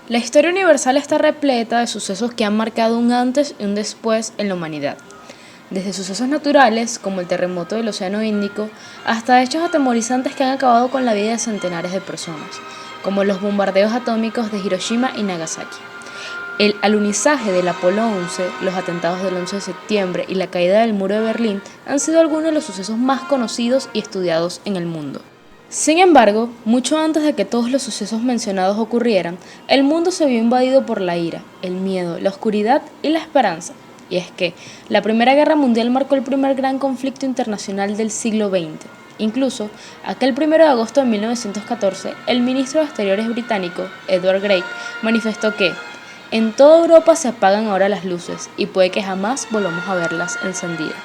La historia universal está repleta de sucesos que han marcado un antes y un después en la humanidad. Desde sucesos naturales, como el terremoto del Océano Índico, hasta hechos atemorizantes que han acabado con la vida de centenares de personas, como los bombardeos atómicos de Hiroshima y Nagasaki. El alunizaje del Apolo 11, los atentados del 11 de septiembre y la caída del muro de Berlín han sido algunos de los sucesos más conocidos y estudiados en el mundo. Sin embargo, mucho antes de que todos los sucesos mencionados ocurrieran, el mundo se vio invadido por la ira, el miedo, la oscuridad y la esperanza. Y es que la Primera Guerra Mundial marcó el primer gran conflicto internacional del siglo XX. Incluso, aquel 1 de agosto de 1914, el ministro de Exteriores británico, Edward Grey, manifestó que en toda Europa se apagan ahora las luces y puede que jamás volvamos a verlas encendidas.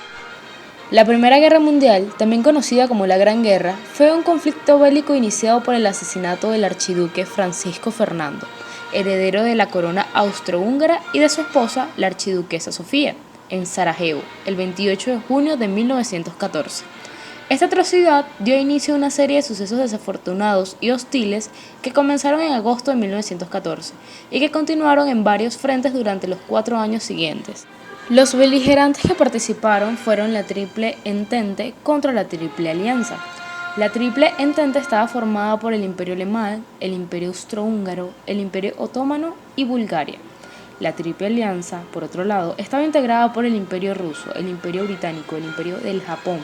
La Primera Guerra Mundial, también conocida como la Gran Guerra, fue un conflicto bélico iniciado por el asesinato del archiduque Francisco Fernando, heredero de la corona austrohúngara y de su esposa, la archiduquesa Sofía, en Sarajevo, el 28 de junio de 1914. Esta atrocidad dio inicio a una serie de sucesos desafortunados y hostiles que comenzaron en agosto de 1914 y que continuaron en varios frentes durante los 4 años siguientes. Los beligerantes que participaron fueron la Triple Entente contra la Triple Alianza. La Triple Entente estaba formada por el Imperio Alemán, el Imperio Austrohúngaro, el Imperio Otomano y Bulgaria. La Triple Alianza, por otro lado, estaba integrada por el Imperio Ruso, el Imperio Británico, el Imperio del Japón,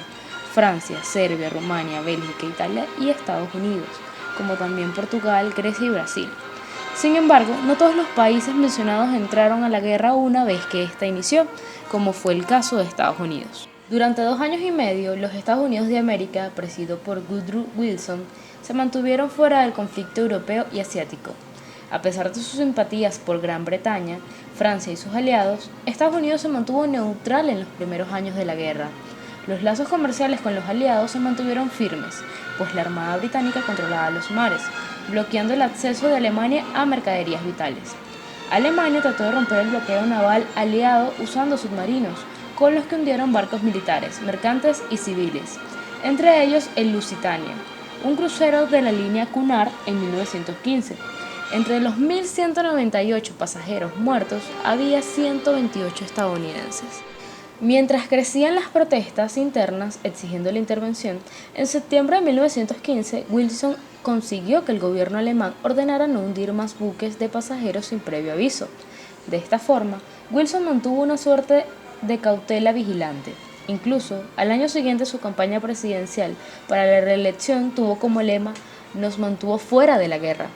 Francia, Serbia, Rumania, Bélgica, Italia y Estados Unidos, como también Portugal, Grecia y Brasil. Sin embargo, no todos los países mencionados entraron a la guerra una vez que ésta inició, como fue el caso de Estados Unidos. Durante 2 años y medio, los Estados Unidos de América, presidido por Woodrow Wilson, se mantuvieron fuera del conflicto europeo y asiático. A pesar de sus simpatías por Gran Bretaña, Francia y sus aliados, Estados Unidos se mantuvo neutral en los primeros años de la guerra. Los lazos comerciales con los aliados se mantuvieron firmes, pues la Armada Británica controlaba los mares, bloqueando el acceso de Alemania a mercaderías vitales. Alemania trató de romper el bloqueo naval aliado usando submarinos, con los que hundieron barcos militares, mercantes y civiles, entre ellos el Lusitania, un crucero de la línea Cunard en 1915. Entre los 1.198 pasajeros muertos había 128 estadounidenses. Mientras crecían las protestas internas exigiendo la intervención, en septiembre de 1915 Wilson consiguió que el gobierno alemán ordenara no hundir más buques de pasajeros sin previo aviso. De esta forma, Wilson mantuvo una suerte de cautela vigilante. Incluso, al año siguiente su campaña presidencial para la reelección tuvo como lema «Nos mantuvo fuera de la guerra».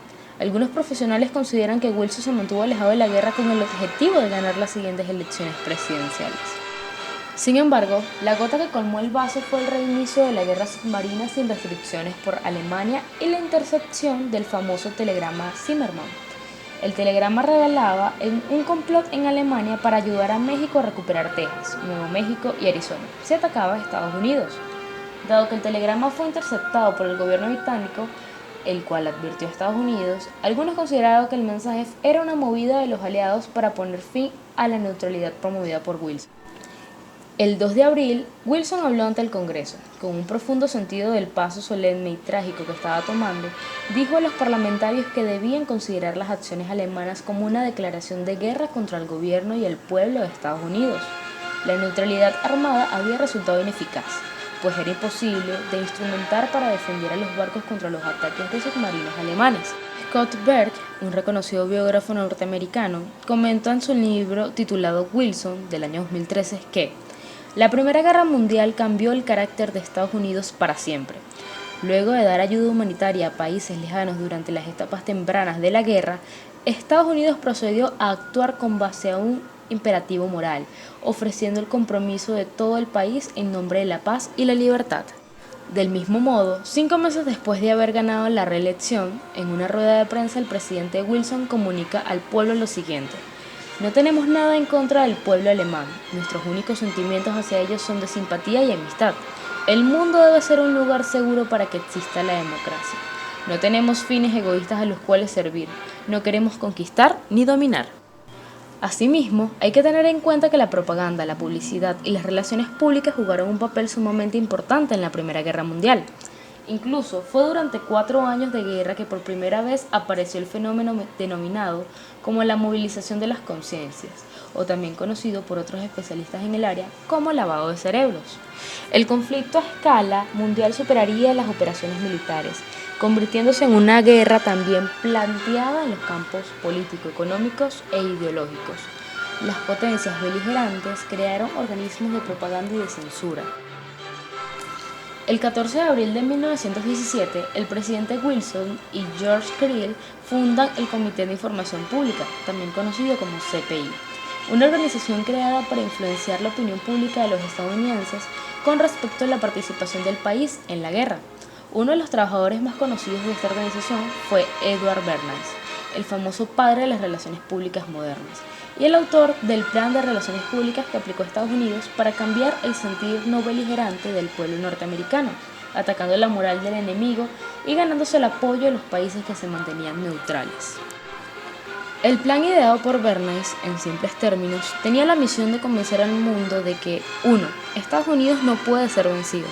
Algunos profesionales consideran que Wilson se mantuvo alejado de la guerra con el objetivo de ganar las siguientes elecciones presidenciales. Sin embargo, la gota que colmó el vaso fue el reinicio de la guerra submarina sin restricciones por Alemania y la intercepción del famoso telegrama Zimmermann. El telegrama revelaba un complot en Alemania para ayudar a México a recuperar Texas, Nuevo México y Arizona si atacaba a Estados Unidos. Dado que el telegrama fue interceptado por el gobierno británico, el cual advirtió a Estados Unidos, algunos consideraron que el mensaje era una movida de los aliados para poner fin a la neutralidad promovida por Wilson. El 2 de abril, Wilson habló ante el Congreso. Con un profundo sentido del paso solemne y trágico que estaba tomando, dijo a los parlamentarios que debían considerar las acciones alemanas como una declaración de guerra contra el gobierno y el pueblo de Estados Unidos. La neutralidad armada había resultado ineficaz, pues era imposible de instrumentar para defender a los barcos contra los ataques de submarinos alemanes. Scott Berg, un reconocido biógrafo norteamericano, comentó en su libro titulado Wilson, del año 2013, que la Primera Guerra Mundial cambió el carácter de Estados Unidos para siempre. Luego de dar ayuda humanitaria a países lejanos durante las etapas tempranas de la guerra, Estados Unidos procedió a actuar con base a un imperativo moral, ofreciendo el compromiso de todo el país en nombre de la paz y la libertad. Del mismo modo, 5 meses después de haber ganado la reelección, en una rueda de prensa el presidente Wilson comunica al pueblo lo siguiente: no tenemos nada en contra del pueblo alemán, nuestros únicos sentimientos hacia ellos son de simpatía y amistad. El mundo debe ser un lugar seguro para que exista la democracia. No tenemos fines egoístas a los cuales servir, no queremos conquistar ni dominar. Asimismo, hay que tener en cuenta que la propaganda, la publicidad y las relaciones públicas jugaron un papel sumamente importante en la Primera Guerra Mundial. Incluso fue durante 4 años de guerra que por primera vez apareció el fenómeno denominado como la movilización de las conciencias, o también conocido por otros especialistas en el área como lavado de cerebros. El conflicto a escala mundial superaría las operaciones militares, convirtiéndose en una guerra también planteada en los campos político, económicos e ideológicos. Las potencias beligerantes crearon organismos de propaganda y de censura. El 14 de abril de 1917, el presidente Wilson y George Creel fundan el Comité de Información Pública, también conocido como CPI, una organización creada para influenciar la opinión pública de los estadounidenses con respecto a la participación del país en la guerra. Uno de los trabajadores más conocidos de esta organización fue Edward Bernays, el famoso padre de las relaciones públicas modernas, y el autor del plan de relaciones públicas que aplicó Estados Unidos para cambiar el sentido no beligerante del pueblo norteamericano, atacando la moral del enemigo y ganándose el apoyo de los países que se mantenían neutrales. El plan ideado por Bernays, en simples términos, tenía la misión de convencer al mundo de que 1. Estados Unidos no puede ser vencido,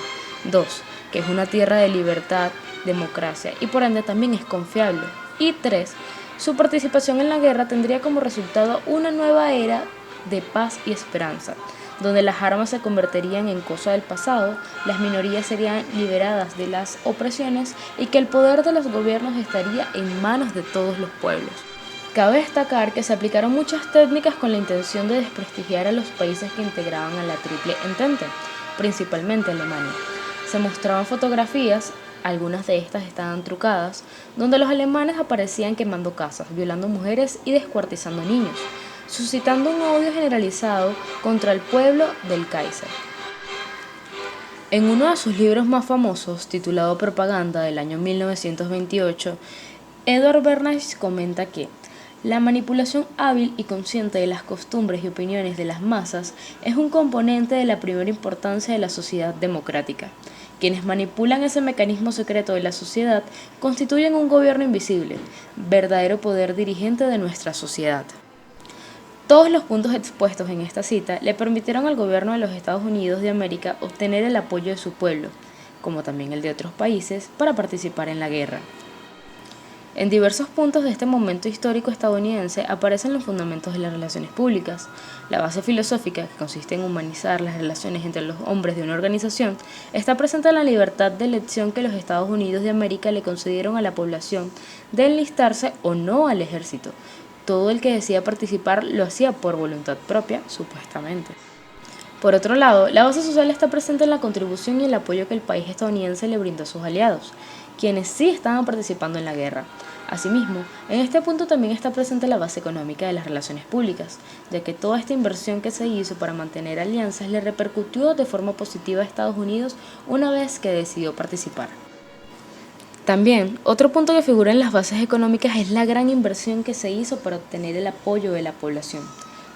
2. que es una tierra de libertad, democracia y por ende también es confiable, y 3. su participación en la guerra tendría como resultado una nueva era de paz y esperanza, donde las armas se convertirían en cosa del pasado, las minorías serían liberadas de las opresiones y que el poder de los gobiernos estaría en manos de todos los pueblos. Cabe destacar que se aplicaron muchas técnicas con la intención de desprestigiar a los países que integraban a la Triple Entente, principalmente Alemania. Se mostraban fotografías, algunas de estas estaban trucadas, donde los alemanes aparecían quemando casas, violando mujeres y descuartizando niños, suscitando un odio generalizado contra el pueblo del Kaiser. En uno de sus libros más famosos, titulado Propaganda del año 1928, Edward Bernays comenta que la manipulación hábil y consciente de las costumbres y opiniones de las masas es un componente de la primera importancia de la sociedad democrática. Quienes manipulan ese mecanismo secreto de la sociedad constituyen un gobierno invisible, verdadero poder dirigente de nuestra sociedad. Todos los puntos expuestos en esta cita le permitieron al gobierno de los Estados Unidos de América obtener el apoyo de su pueblo, como también el de otros países, para participar en la guerra. En diversos puntos de este momento histórico estadounidense aparecen los fundamentos de las relaciones públicas. La base filosófica, que consiste en humanizar las relaciones entre los hombres de una organización, está presente en la libertad de elección que los Estados Unidos de América le concedieron a la población de enlistarse o no al ejército. Todo el que decía participar lo hacía por voluntad propia, supuestamente. Por otro lado, la base social está presente en la contribución y el apoyo que el país estadounidense le brindó a sus aliados, quienes sí estaban participando en la guerra. Asimismo, en este punto también está presente la base económica de las relaciones públicas, ya que toda esta inversión que se hizo para mantener alianzas le repercutió de forma positiva a Estados Unidos una vez que decidió participar. También, otro punto que figura en las bases económicas es la gran inversión que se hizo para obtener el apoyo de la población.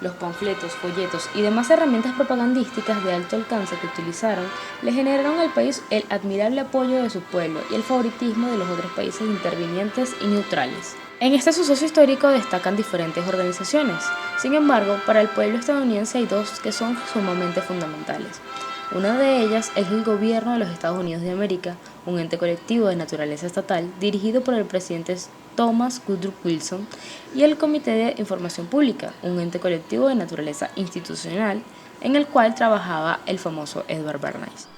Los panfletos, folletos y demás herramientas propagandísticas de alto alcance que utilizaron le generaron al país el admirable apoyo de su pueblo y el favoritismo de los otros países intervinientes y neutrales. En este suceso histórico destacan diferentes organizaciones. Sin embargo, para el pueblo estadounidense hay dos que son sumamente fundamentales. Una de ellas es el Gobierno de los Estados Unidos de América, un ente colectivo de naturaleza estatal dirigido por el presidente Thomas Woodrow Wilson, y el Comité de Información Pública, un ente colectivo de naturaleza institucional en el cual trabajaba el famoso Edward Bernays.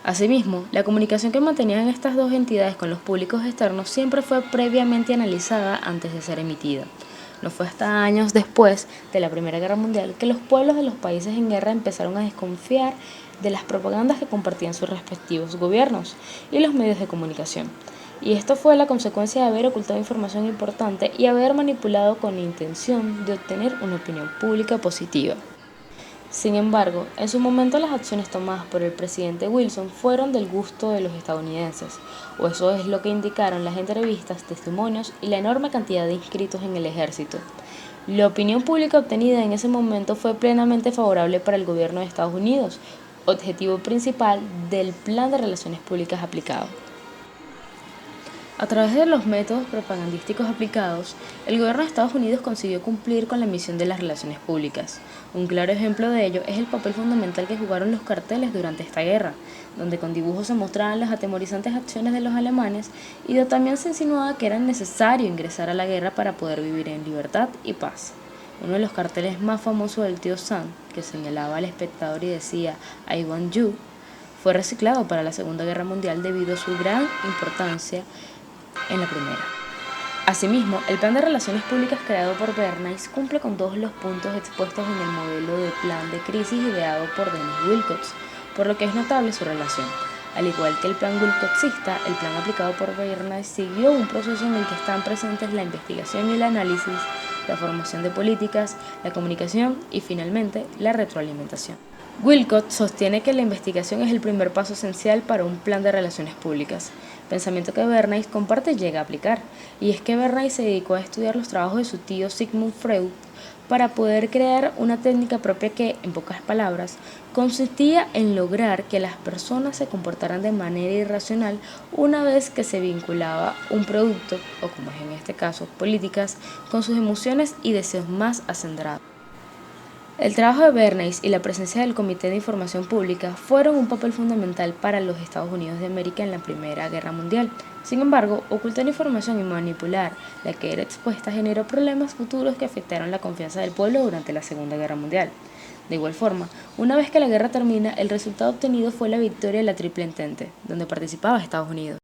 Asimismo, la comunicación que mantenían estas dos entidades con los públicos externos siempre fue previamente analizada antes de ser emitida. No fue hasta años después de la Primera Guerra Mundial que los pueblos de los países en guerra empezaron a desconfiar de las propagandas que compartían sus respectivos gobiernos y los medios de comunicación. Y esto fue la consecuencia de haber ocultado información importante y haber manipulado con la intención de obtener una opinión pública positiva. Sin embargo, en su momento las acciones tomadas por el presidente Wilson fueron del gusto de los estadounidenses, o eso es lo que indicaron las entrevistas, testimonios y la enorme cantidad de inscritos en el ejército. La opinión pública obtenida en ese momento fue plenamente favorable para el gobierno de Estados Unidos, objetivo principal del plan de relaciones públicas aplicado. A través de los métodos propagandísticos aplicados, el gobierno de Estados Unidos consiguió cumplir con la misión de las relaciones públicas. Un claro ejemplo de ello es el papel fundamental que jugaron los carteles durante esta guerra, donde con dibujos se mostraban las atemorizantes acciones de los alemanes y donde también se insinuaba que era necesario ingresar a la guerra para poder vivir en libertad y paz. Uno de los carteles más famosos del tío Sam, que señalaba al espectador y decía "I want you", fue reciclado para la Segunda Guerra Mundial debido a su gran importancia en la primera. Asimismo, el plan de relaciones públicas creado por Bernays cumple con todos los puntos expuestos en el modelo de plan de crisis ideado por Dennis Wilcox, por lo que es notable su relación. Al igual que el plan wilcoxista, el plan aplicado por Bernays siguió un proceso en el que están presentes la investigación y el análisis, la formación de políticas, la comunicación y finalmente la retroalimentación. Wilcott sostiene que la investigación es el primer paso esencial para un plan de relaciones públicas, pensamiento que Bernays comparte y llega a aplicar, y es que Bernays se dedicó a estudiar los trabajos de su tío Sigmund Freud para poder crear una técnica propia que, en pocas palabras, consistía en lograr que las personas se comportaran de manera irracional una vez que se vinculaba un producto, o como es en este caso, políticas, con sus emociones y deseos más acendrados. El trabajo de Bernays y la presencia del Comité de Información Pública fueron un papel fundamental para los Estados Unidos de América en la Primera Guerra Mundial. Sin embargo, ocultar información y manipular la que era expuesta generó problemas futuros que afectaron la confianza del pueblo durante la Segunda Guerra Mundial. De igual forma, una vez que la guerra termina, el resultado obtenido fue la victoria de la Triple Entente, donde participaba Estados Unidos.